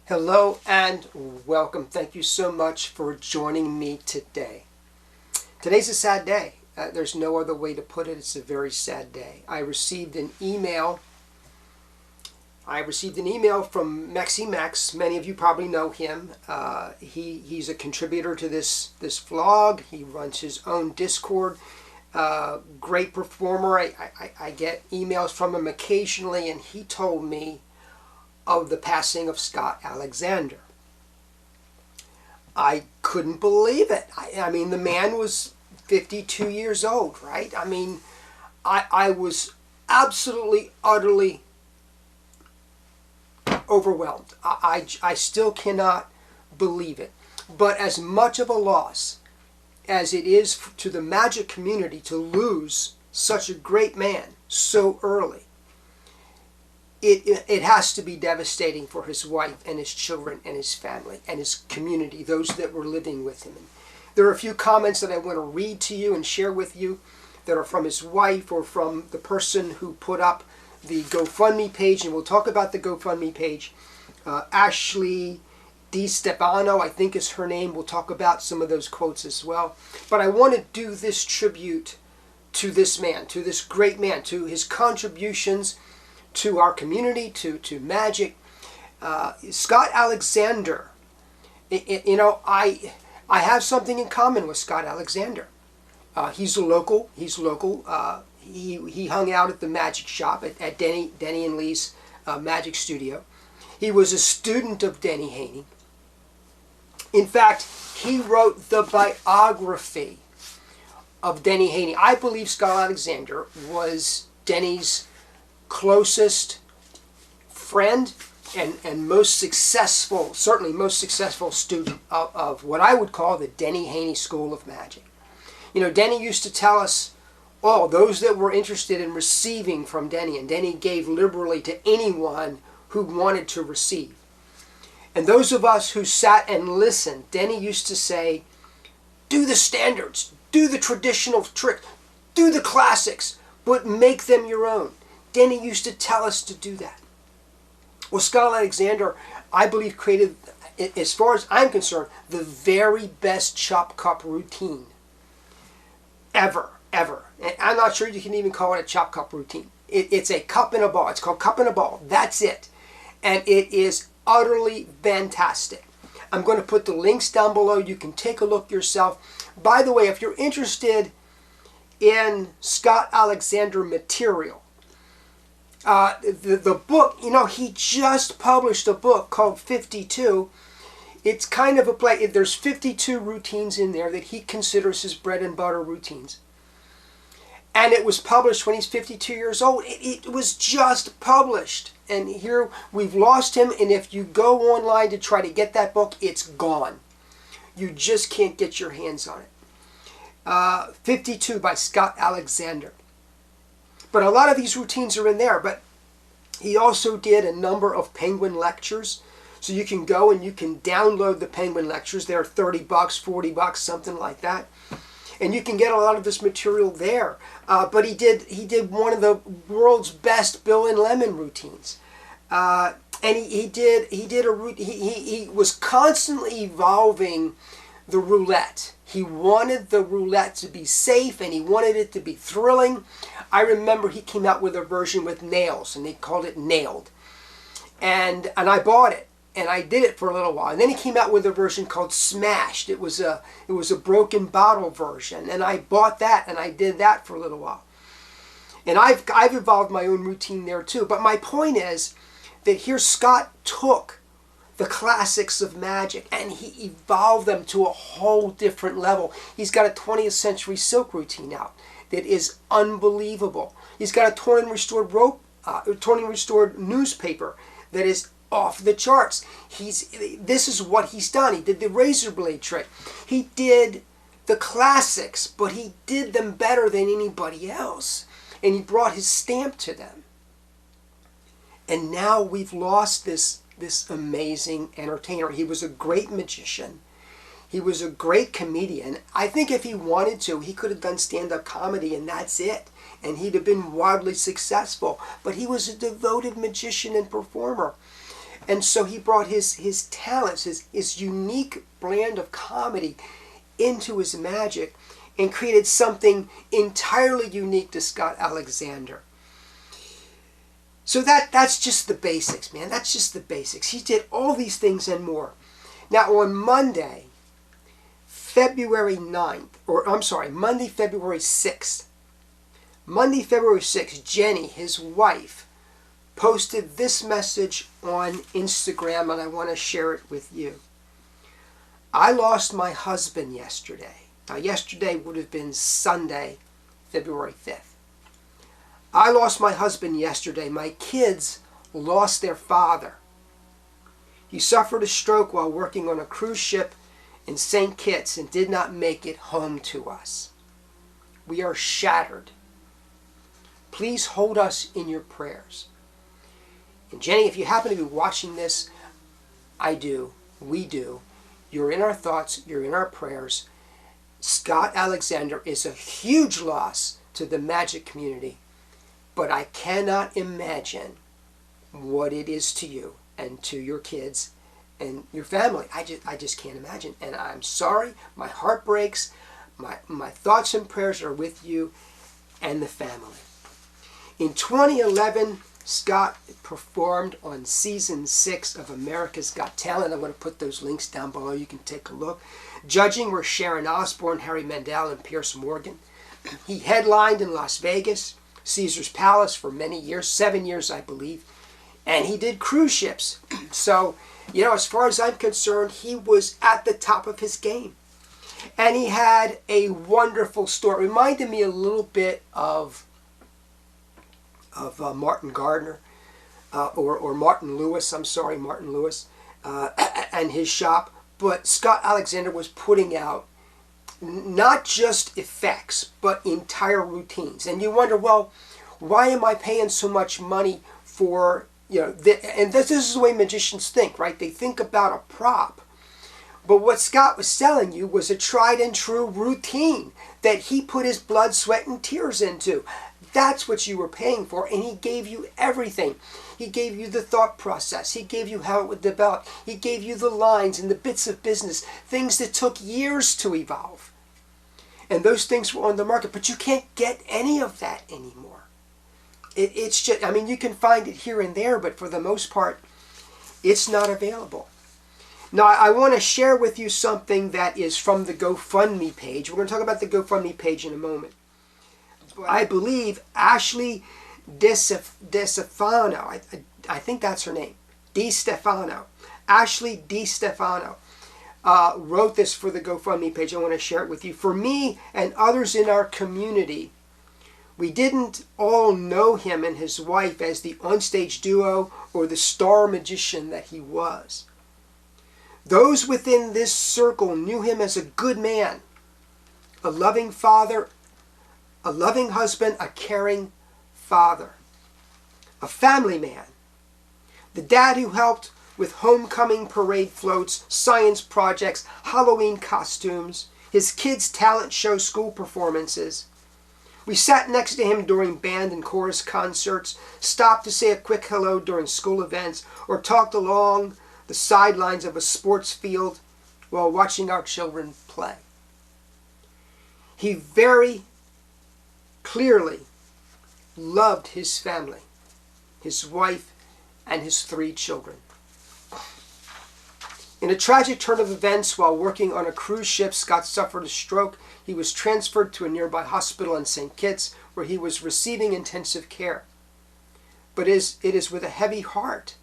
Hello and welcome. Thank you so much for joining me today. Today's a sad day. There's no other way to put it. It's a very sad day. I received an email from Mexi Mex. Many of you probably know him. He's a contributor to this vlog. He runs his own Discord. Great performer. I get emails from him occasionally, and he told me of the passing of Scott Alexander. I couldn't believe it. I mean, the man was 52 years old, right? I mean, I was absolutely, utterly overwhelmed. I still cannot believe it. But as much of a loss as it is to the Magic community to lose such a great man so early, it has to be devastating for his wife and his children and his family and his community, those that were living with him. And there are a few comments that I want to read to you and share with you that are from his wife or from the person who put up the GoFundMe page, and we'll talk about the GoFundMe page. Ashley DeStephano, I think is her name. We'll talk about some of those quotes as well. But I want to do this tribute to this man, to this great man, to his contributions to our community, to Magic. Scott Alexander, I have something in common with Scott Alexander. He's local. He hung out at the Magic shop at Denny and Lee's Magic Studio. He was a student of Denny Haney. In fact, he wrote the biography of Denny Haney. I believe Scott Alexander was Denny's closest friend and most successful, certainly most successful student of what I would call the Denny Haney School of Magic. You know, Denny used to tell us all, those that were interested in receiving from Denny, and Denny gave liberally to anyone who wanted to receive. And those of us who sat and listened, Denny used to say, do the standards, do the traditional tricks, do the classics, but make them your own. Denny used to tell us to do that. Well, Scott Alexander, I believe, created, as far as I'm concerned, the very best chop cup routine ever. And I'm not sure you can even call it a chop cup routine. It's a cup and a ball. It's called cup and a ball. That's it. And it is utterly fantastic. I'm going to put the links down below. You can take a look yourself. By the way, if you're interested in Scott Alexander material, the book, he just published a book called 52. It's kind of a play. There's 52 routines in there that he considers his bread and butter routines. And it was published when he's 52 years old. It was just published. And here we've lost him. And if you go online to try to get that book, it's gone. You just can't get your hands on it. 52 by Scott Alexander. But a lot of these routines are in there. But he also did a number of Penguin lectures. So you can go and you can download the Penguin lectures. They're $30, $40, something like that. And you can get a lot of this material there. But he did one of the world's best Bill and Lemon routines. And he was constantly evolving the roulette. He wanted the roulette to be safe, and he wanted it to be thrilling. I remember he came out with a version with nails, and they called it Nailed. And I bought it, and I did it for a little while. And then he came out with a version called Smashed. It was a broken bottle version, and I bought that, and I did that for a little while. And I've evolved my own routine there too. But my point is that here Scott took the classics of Magic, and he evolved them to a whole different level. He's got a 20th Century Silk routine out that is unbelievable. He's got a torn and restored newspaper that is off the charts. This is what he's done. He did the razor blade trick. He did the classics, but he did them better than anybody else. And he brought his stamp to them. And now we've lost this amazing entertainer. He was a great magician. He was a great comedian. I think if he wanted to, he could have done stand-up comedy and that's it. And he'd have been wildly successful. But he was a devoted magician and performer. And so he brought his talents, his unique brand of comedy into his magic and created something entirely unique to Scott Alexander. So that's just the basics, man. That's just the basics. He did all these things and more. Now on Monday, February 9th, Monday, February 6th. Monday, February 6th, Jenny, his wife, posted this message on Instagram, and I want to share it with you. I lost my husband yesterday. Now, yesterday would have been Sunday, February 5th. I lost my husband yesterday. My kids lost their father. He suffered a stroke while working on a cruise ship in St. Kitts and did not make it home to us. We are shattered. Please hold us in your prayers. And Jenny, if you happen to be watching this, I do, we do. You're in our thoughts, you're in our prayers. Scott Alexander is a huge loss to the magic community, but I cannot imagine what it is to you and to your kids and your family. I just can't imagine. And I'm sorry, my heart breaks. My thoughts and prayers are with you and the family. In 2011, Scott performed on season 6 of America's Got Talent. I'm going to put those links down below. You can take a look. Judging were Sharon Osbourne, Harry Mandel, and Pierce Morgan. He headlined in Las Vegas, Caesar's Palace for many years, 7 years, I believe. And he did cruise ships. So, you know, as far as I'm concerned, he was at the top of his game. And he had a wonderful story. It reminded me a little bit of Martin Gardner, or Martin Lewis, Martin Lewis, and his shop. But Scott Alexander was putting out not just effects, but entire routines. And you wonder, well, why am I paying so much money for, and this is the way magicians think, right? They think about a prop. But what Scott was selling you was a tried and true routine that he put his blood, sweat, and tears into. That's what you were paying for, and he gave you everything. He gave you the thought process. He gave you how it would develop. He gave you the lines and the bits of business, things that took years to evolve. And those things were on the market, but you can't get any of that anymore. It's just, I mean, you can find it here and there, but for the most part, it's not available. Now, I want to share with you something that is from the GoFundMe page. We're going to talk about the GoFundMe page in a moment. I believe Ashley DeStephano, I think that's her name, DeStephano, Ashley DeStephano, wrote this for the GoFundMe page. I want to share it with you. For me and others in our community, we didn't all know him and his wife as the onstage duo or the star magician that he was. Those within this circle knew him as a good man, a loving father, a loving husband, a caring father, a family man, the dad who helped with homecoming parade floats, science projects, Halloween costumes, his kids' talent show school performances. We sat next to him during band and chorus concerts, stopped to say a quick hello during school events, or talked along the sidelines of a sports field while watching our children play. He very clearly loved his family, his wife, and his 3 children. In a tragic turn of events, while working on a cruise ship, Scott suffered a stroke. He was transferred to a nearby hospital in St. Kitts, where he was receiving intensive care. But it is with a heavy heart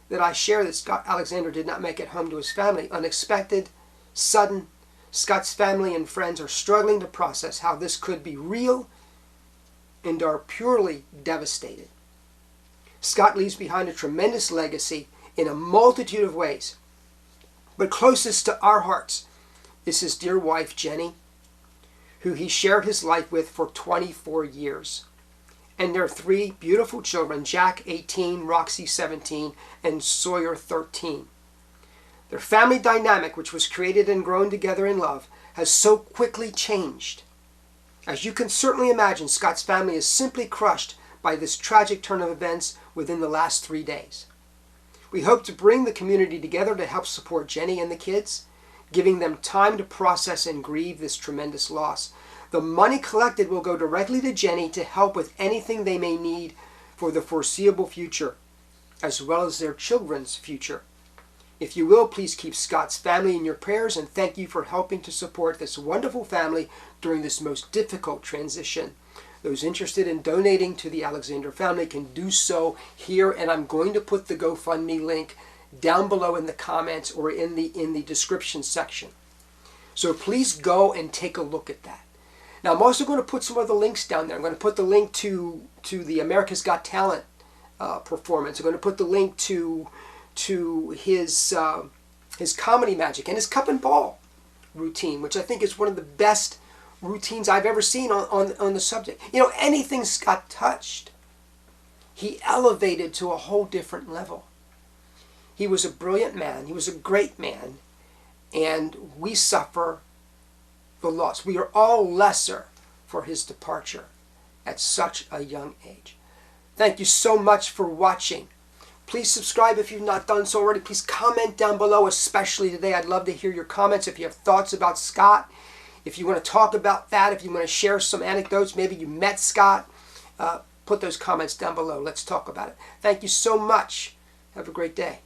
that I share that Scott Alexander did not make it home to his family. Unexpected, sudden. Scott's family and friends are struggling to process how this could be real and are purely devastated. Scott leaves behind a tremendous legacy in a multitude of ways. But closest to our hearts is his dear wife, Jenny, who he shared his life with for 24 years. And their 3 beautiful children, Jack, 18, Roxy, 17, and Sawyer, 13. Their family dynamic, which was created and grown together in love, has so quickly changed. As you can certainly imagine, Scott's family is simply crushed by this tragic turn of events within the last 3 days. We hope to bring the community together to help support Jenny and the kids, giving them time to process and grieve this tremendous loss. The money collected will go directly to Jenny to help with anything they may need for the foreseeable future, as well as their children's future. If you will, please keep Scott's family in your prayers, and thank you for helping to support this wonderful family during this most difficult transition. Those interested in donating to the Alexander family can do so here, and I'm going to put the GoFundMe link down below in the comments or in the description section. So please go and take a look at that. Now I'm also going to put some other links down there. I'm going to put the link to the America's Got Talent performance. I'm going to put the link to his comedy magic and his cup and ball routine, which I think is one of the best routines I've ever seen on the subject. You know, anything Scott touched, he elevated to a whole different level. He was a brilliant man. He was a great man. And we suffer the loss. We are all lesser for his departure at such a young age. Thank you so much for watching. Please subscribe if you've not done so already. Please comment down below, especially today. I'd love to hear your comments. If you have thoughts about Scott, if you want to talk about that, if you want to share some anecdotes, maybe you met Scott, put those comments down below. Let's talk about it. Thank you so much. Have a great day.